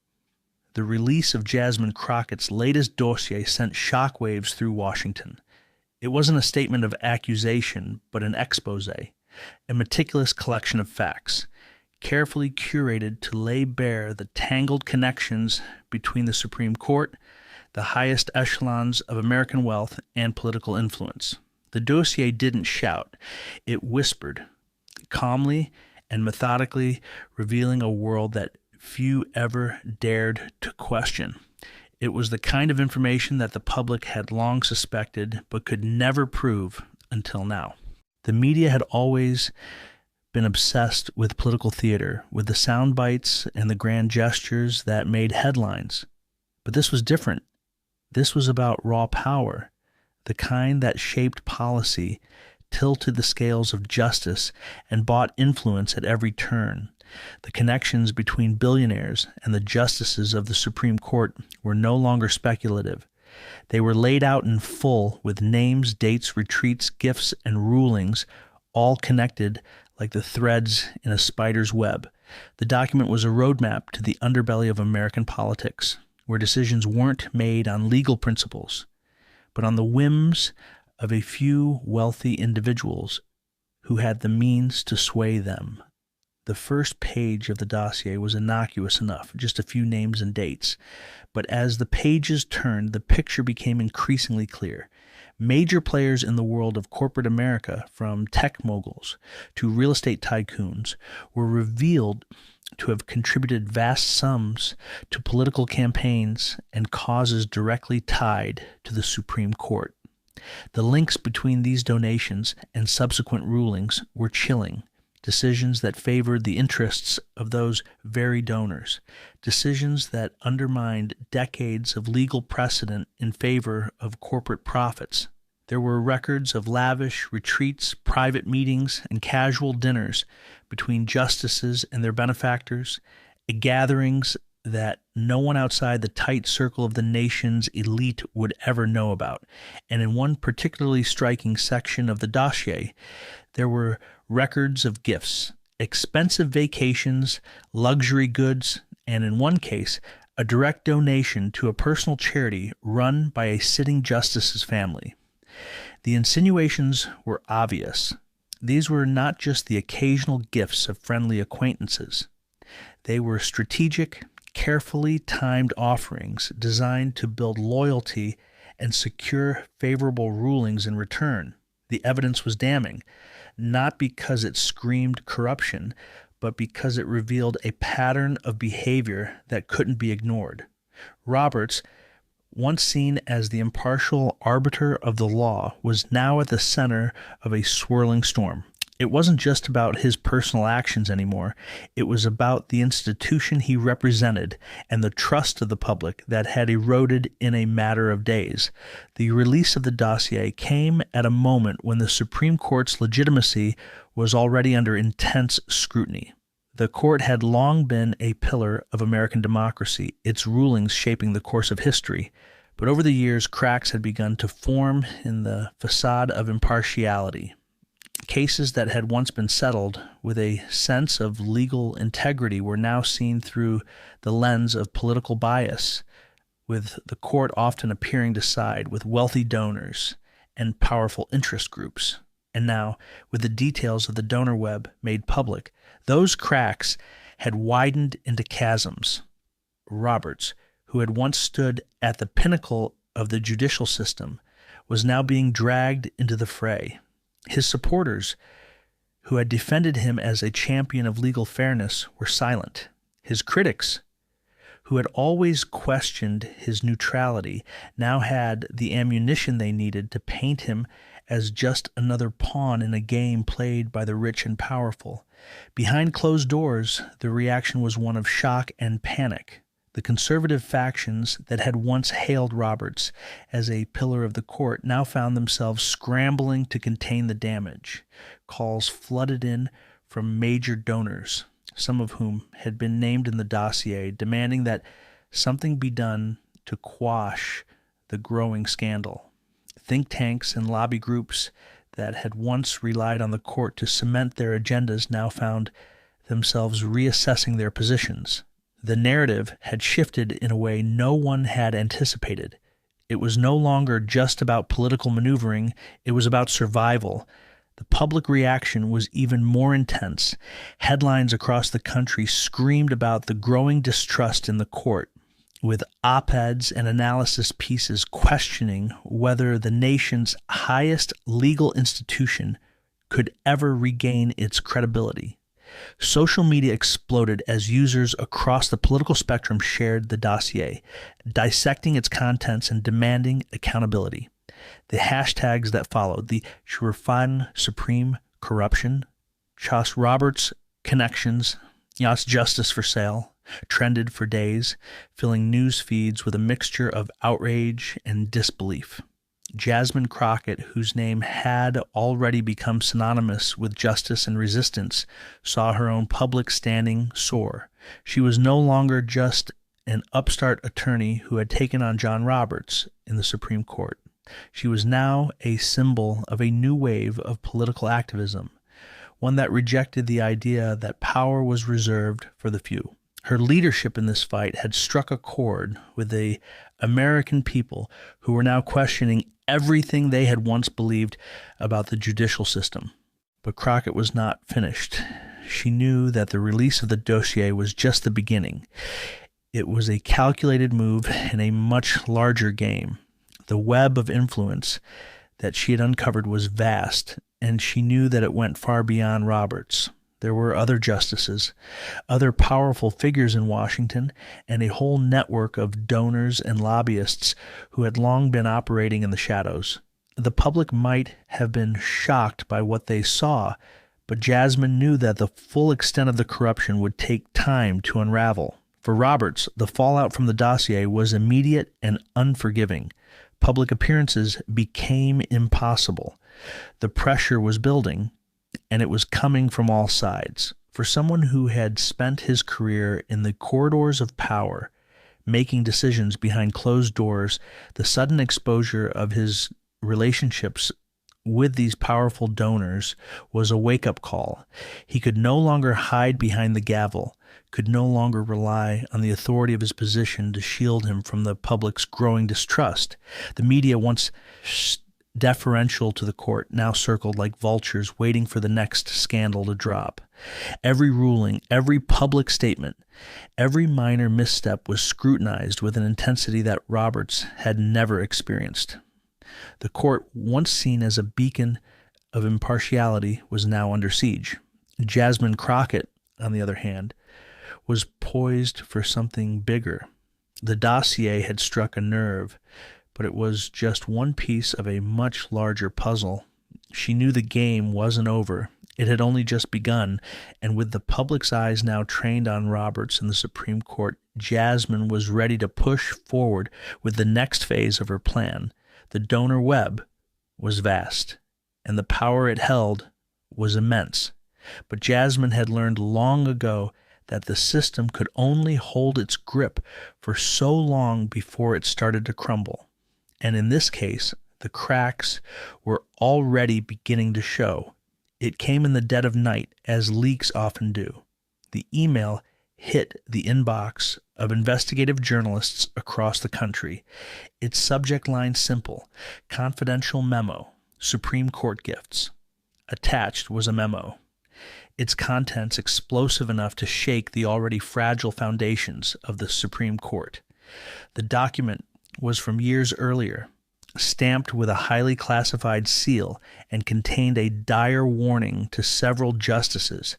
The release of Jasmine Crockett's latest dossier sent shockwaves through Washington. It wasn't a statement of accusation, but an expose, a meticulous collection of facts, carefully curated to lay bare the tangled connections between the Supreme Court, the highest echelons of American wealth and political influence. The dossier didn't shout. It whispered, calmly and methodically, revealing a world that few ever dared to question. It was the kind of information that the public had long suspected but could never prove until now. The media had always been obsessed with political theater, with the sound bites and the grand gestures that made headlines. But this was different. This was about raw power, the kind that shaped policy, tilted the scales of justice, and bought influence at every turn. The connections between billionaires and the justices of the Supreme Court were no longer speculative. They were laid out in full with names, dates, retreats, gifts, and rulings, all connected like the threads in a spider's web. The document was a roadmap to the underbelly of American politics, where decisions weren't made on legal principles, but on the whims of a few wealthy individuals who had the means to sway them. The first page of the dossier was innocuous enough, just a few names and dates. But as the pages turned, the picture became increasingly clear. Major players in the world of corporate America, from tech moguls to real estate tycoons, were revealed to have contributed vast sums to political campaigns and causes directly tied to the Supreme Court. The links between these donations and subsequent rulings were chilling. Decisions that favored the interests of those very donors. Decisions that undermined decades of legal precedent in favor of corporate profits. There were records of lavish retreats, private meetings, and casual dinners between justices and their benefactors, gatherings that no one outside the tight circle of the nation's elite would ever know about. And in one particularly striking section of the dossier, there were records of gifts, expensive vacations, luxury goods, and in one case, a direct donation to a personal charity run by a sitting justice's family. The insinuations were obvious. These were not just the occasional gifts of friendly acquaintances. They were strategic, carefully timed offerings designed to build loyalty and secure favorable rulings in return. The evidence was damning, not because it screamed corruption, but because it revealed a pattern of behavior that couldn't be ignored. Roberts, once seen as the impartial arbiter of the law, was now at the center of a swirling storm. It wasn't just about his personal actions anymore. It was about the institution he represented and the trust of the public that had eroded in a matter of days. The release of the dossier came at a moment when the Supreme Court's legitimacy was already under intense scrutiny. The court had long been a pillar of American democracy, its rulings shaping the course of history. But over the years, cracks had begun to form in the facade of impartiality. Cases that had once been settled with a sense of legal integrity were now seen through the lens of political bias, with the court often appearing to side with wealthy donors and powerful interest groups. And now, with the details of the donor web made public, those cracks had widened into chasms. Roberts, who had once stood at the pinnacle of the judicial system, was now being dragged into the fray. His supporters, who had defended him as a champion of legal fairness, were silent. His critics, who had always questioned his neutrality, now had the ammunition they needed to paint him as just another pawn in a game played by the rich and powerful. Behind closed doors, the reaction was one of shock and panic. The conservative factions that had once hailed Roberts as a pillar of the court now found themselves scrambling to contain the damage. Calls flooded in from major donors, some of whom had been named in the dossier, demanding that something be done to quash the growing scandal. Think tanks and lobby groups that had once relied on the court to cement their agendas now found themselves reassessing their positions. The narrative had shifted in a way no one had anticipated. It was no longer just about political maneuvering, it was about survival. The public reaction was even more intense. Headlines across the country screamed about the growing distrust in the court, with op-eds and analysis pieces questioning whether the nation's highest legal institution could ever regain its credibility. Social media exploded as users across the political spectrum shared the dossier, dissecting its contents and demanding accountability. The hashtags that followed, the Shurfan Supreme Corruption, Chas Roberts Connections, Yas Justice for Sale, trended for days, filling news feeds with a mixture of outrage and disbelief. Jasmine Crockett, whose name had already become synonymous with justice and resistance, saw her own public standing soar. She was no longer just an upstart attorney who had taken on John Roberts in the Supreme Court. She was now a symbol of a new wave of political activism, one that rejected the idea that power was reserved for the few. Her leadership in this fight had struck a chord with the American people who were now questioning everything they had once believed about the judicial system. But Crockett was not finished. She knew that the release of the dossier was just the beginning. It was a calculated move in a much larger game. The web of influence that she had uncovered was vast, and she knew that it went far beyond Roberts. There were other justices, other powerful figures in Washington, and a whole network of donors and lobbyists who had long been operating in the shadows. The public might have been shocked by what they saw, but Jasmine knew that the full extent of the corruption would take time to unravel. For Roberts, the fallout from the dossier was immediate and unforgiving. Public appearances became impossible. The pressure was building, and it was coming from all sides. For someone who had spent his career in the corridors of power, making decisions behind closed doors, the sudden exposure of his relationships with these powerful donors was a wake-up call. He could no longer hide behind the gavel, could no longer rely on the authority of his position to shield him from the public's growing distrust. The media, once deferential to the court, now circled like vultures waiting for the next scandal to drop. Every ruling, every public statement, every minor misstep was scrutinized with an intensity that Roberts had never experienced. The court, once seen as a beacon of impartiality, was now under siege. Jasmine Crockett, on the other hand, was poised for something bigger. The dossier had struck a nerve, but it was just one piece of a much larger puzzle. She knew the game wasn't over. It had only just begun, and with the public's eyes now trained on Roberts in the Supreme Court, Jasmine was ready to push forward with the next phase of her plan. The donor web was vast, and the power it held was immense. But Jasmine had learned long ago that the system could only hold its grip for so long before it started to crumble. And in this case, the cracks were already beginning to show. It came in the dead of night, as leaks often do. The email hit the inbox of investigative journalists across the country. Its subject line simple: confidential memo, Supreme Court gifts. Attached was a memo. Its contents explosive enough to shake the already fragile foundations of the Supreme Court. The document was from years earlier, stamped with a highly classified seal, and contained a dire warning to several justices,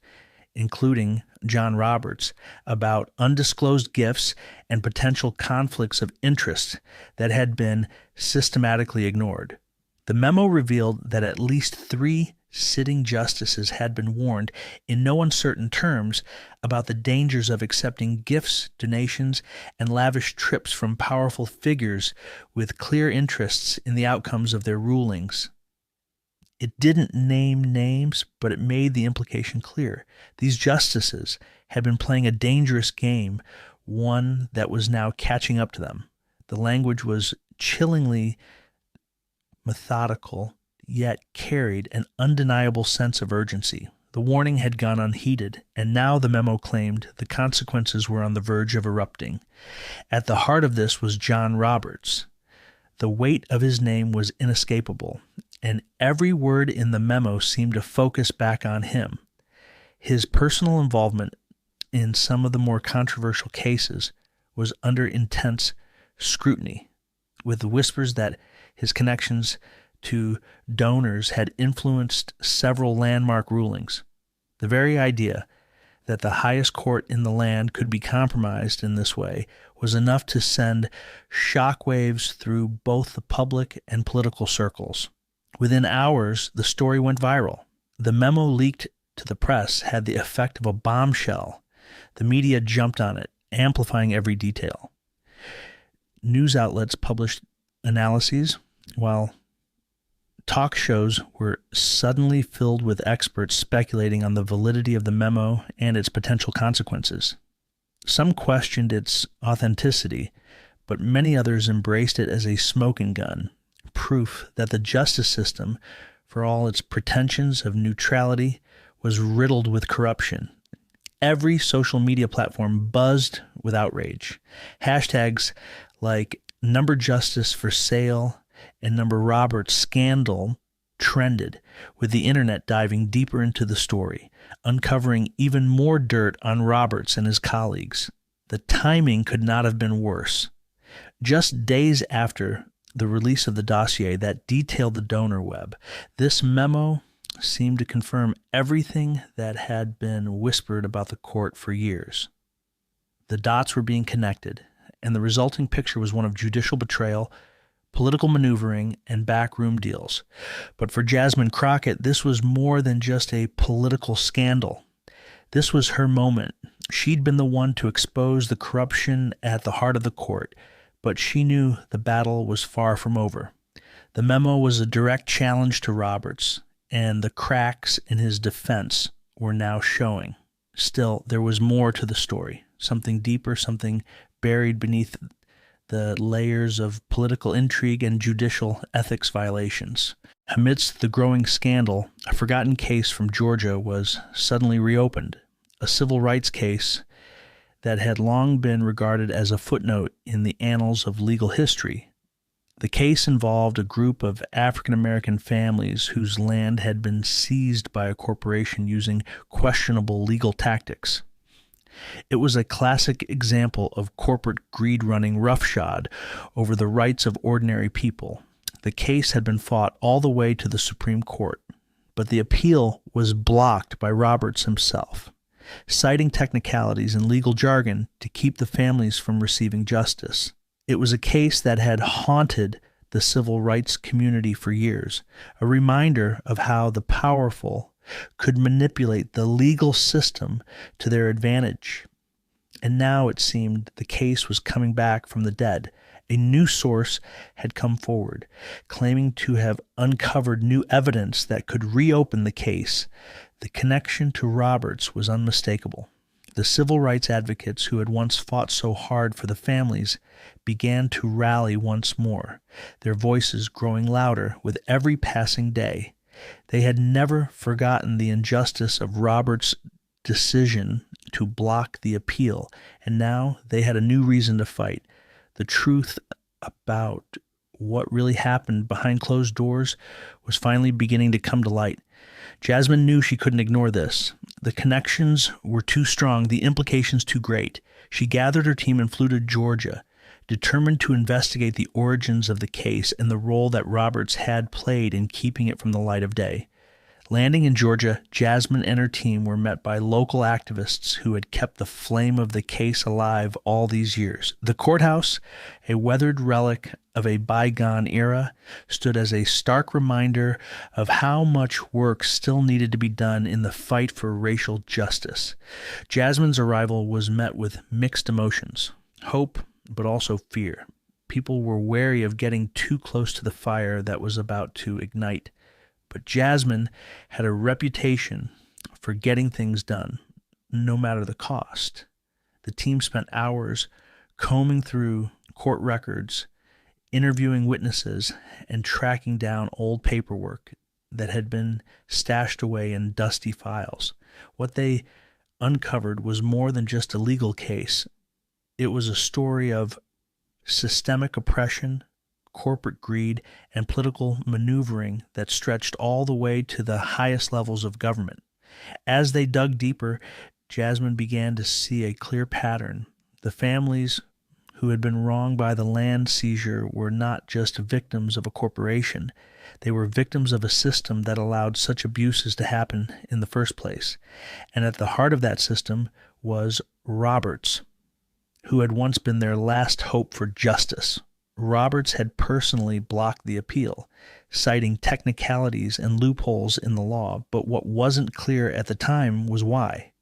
including John Roberts, about undisclosed gifts and potential conflicts of interest that had been systematically ignored. The memo revealed that at least 3 sitting justices had been warned in no uncertain terms about the dangers of accepting gifts, donations, and lavish trips from powerful figures with clear interests in the outcomes of their rulings. It didn't name names, but it made the implication clear. These justices had been playing a dangerous game, one that was now catching up to them. The language was chillingly methodical, yet carried an undeniable sense of urgency. The warning had gone unheeded, and now the memo claimed the consequences were on the verge of erupting. At the heart of this was John Roberts. The weight of his name was inescapable, and every word in the memo seemed to focus back on him. His personal involvement in some of the more controversial cases was under intense scrutiny, with the whispers that his connections to donors had influenced several landmark rulings. The very idea that the highest court in the land could be compromised in this way was enough to send shockwaves through both the public and political circles. Within hours, the story went viral. The memo leaked to the press had the effect of a bombshell. The media jumped on it, amplifying every detail. News outlets published analyses, while talk shows were suddenly filled with experts speculating on the validity of the memo and its potential consequences. Some questioned its authenticity, but many others embraced it as a smoking gun, proof that the justice system, for all its pretensions of neutrality, was riddled with corruption. Every social media platform buzzed with outrage. Hashtags like "Number Justice for Sale" and "Number Roberts Scandal" trended, with the internet diving deeper into the story, uncovering even more dirt on Roberts and his colleagues. The timing could not have been worse. Just days after the release of the dossier that detailed the donor web, this memo seemed to confirm everything that had been whispered about the court for years. The dots were being connected, and the resulting picture was one of judicial betrayal, political maneuvering, and backroom deals. But for Jasmine Crockett, this was more than just a political scandal. This was her moment. She'd been the one to expose the corruption at the heart of the court, but she knew the battle was far from over. The memo was a direct challenge to Roberts, and the cracks in his defense were now showing. Still, there was more to the story, something deeper, something buried beneath the layers of political intrigue and judicial ethics violations. Amidst the growing scandal, a forgotten case from Georgia was suddenly reopened, a civil rights case that had long been regarded as a footnote in the annals of legal history. The case involved a group of African-American families whose land had been seized by a corporation using questionable legal tactics. It was a classic example of corporate greed running roughshod over the rights of ordinary people. The case had been fought all the way to the Supreme Court, but the appeal was blocked by Roberts himself, citing technicalities and legal jargon to keep the families from receiving justice. It was a case that had haunted the civil rights community for years, a reminder of how the powerful could manipulate the legal system to their advantage. And now it seemed the case was coming back from the dead. A new source had come forward, claiming to have uncovered new evidence that could reopen the case. The connection to Roberts was unmistakable. The civil rights advocates who had once fought so hard for the families began to rally once more, their voices growing louder with every passing day. They had never forgotten the injustice of Roberts' decision to block the appeal, and now they had a new reason to fight. The truth about what really happened behind closed doors was finally beginning to come to light. Jasmine knew she couldn't ignore this. The connections were too strong, the implications too great. She gathered her team and flew to Georgia, determined to investigate the origins of the case and the role that Roberts had played in keeping it from the light of day. Landing in Georgia, Jasmine and her team were met by local activists who had kept the flame of the case alive all these years. The courthouse, a weathered relic of a bygone era, stood as a stark reminder of how much work still needed to be done in the fight for racial justice. Jasmine's arrival was met with mixed emotions, hope, but also fear. People were wary of getting too close to the fire that was about to ignite. But Jasmine had a reputation for getting things done, no matter the cost. The team spent hours combing through court records, interviewing witnesses, and tracking down old paperwork that had been stashed away in dusty files. What they uncovered was more than just a legal case. It was a story of systemic oppression, corporate greed, and political maneuvering that stretched all the way to the highest levels of government. As they dug deeper, Jasmine began to see a clear pattern. The families who had been wronged by the land seizure were not just victims of a corporation. They were victims of a system that allowed such abuses to happen in the first place. And at the heart of that system was Roberts, who had once been their last hope for justice. Roberts had personally blocked the appeal, citing technicalities and loopholes in the law, but what wasn't clear at the time was why.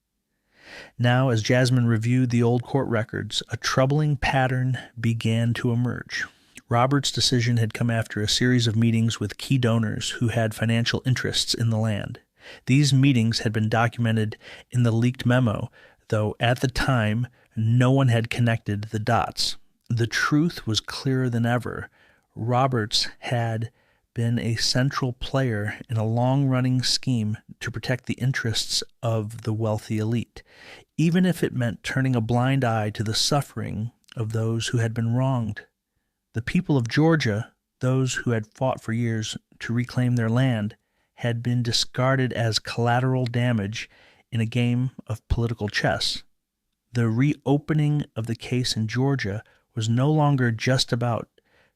Now, as Jasmine reviewed the old court records, a troubling pattern began to emerge. Roberts' decision had come after a series of meetings with key donors who had financial interests in the land. These meetings had been documented in the leaked memo, though at the time, no one had connected the dots. The truth was clearer than ever. Roberts had been a central player in a long-running scheme to protect the interests of the wealthy elite, even if it meant turning a blind eye to the suffering of those who had been wronged. The people of Georgia, those who had fought for years to reclaim their land, had been discarded as collateral damage in a game of political chess. The reopening of the case in Georgia was no longer just about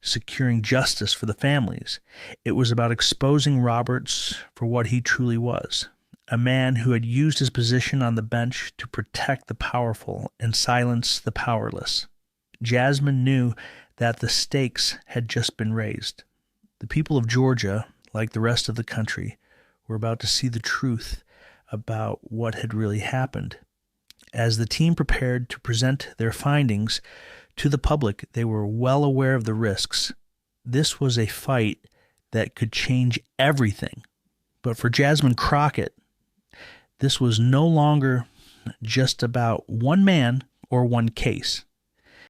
securing justice for the families. It was about exposing Roberts for what he truly was, a man who had used his position on the bench to protect the powerful and silence the powerless. Jasmine knew that the stakes had just been raised. The people of Georgia, like the rest of the country, were about to see the truth about what had really happened. As the team prepared to present their findings to the public, they were well aware of the risks. This was a fight that could change everything. But for Jasmine Crockett, this was no longer just about one man or one case.